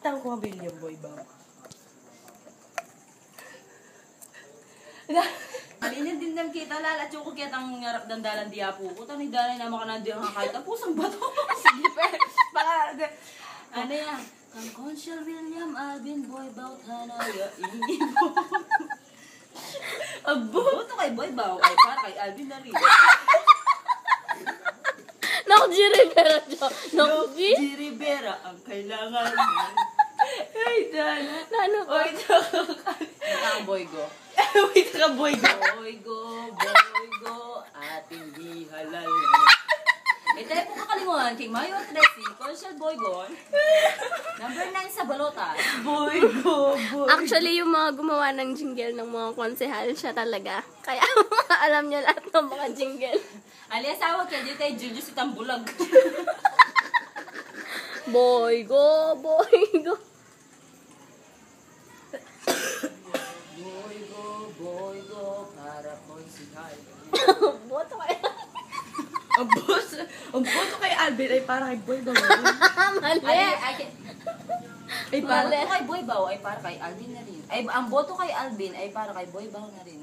Tang ko William Boy ba? Alinin din ng kita lalat yung kukit ang ngarap dandalan diya po. Kuta ni dalay na makanandi ang kahit ang pusang bato. Sige pa. Baka, Ano yan? Kang Conchal William Alvin Boy Bout Hanaya Ibo. Abo! Ito kay Boy Bout ay para kay Alvin na rin. Naku, G. Rivera, Jo. Naku, G. G. Rivera ang kailangan mo. ay, dala. Ano O ba? ito ang Boy Go. Wait ka, boy. Boy Go, ating di halal. May telepo ka kalimutan, King Mayo Tracy, Conchal Boy Go. Number 9 sa balota. Boy, go, boy. Actually, yung mga gumawa ng jingle ng mga konsehal siya talaga. Kaya alam niya lahat ng mga jingle. Alias awag kaya dito kay Julius itang bulag. Boy, go, boy, go. Boy Go, para konsihal. Boto kayo. Ang boto kay Alvin ay para kay Boy ba? Mali. Ay, para. Ang boto kay Boy Bao ay para kay Alvin na rin. Ay, ang boto kay Alvin ay para kay Boy Bao na rin.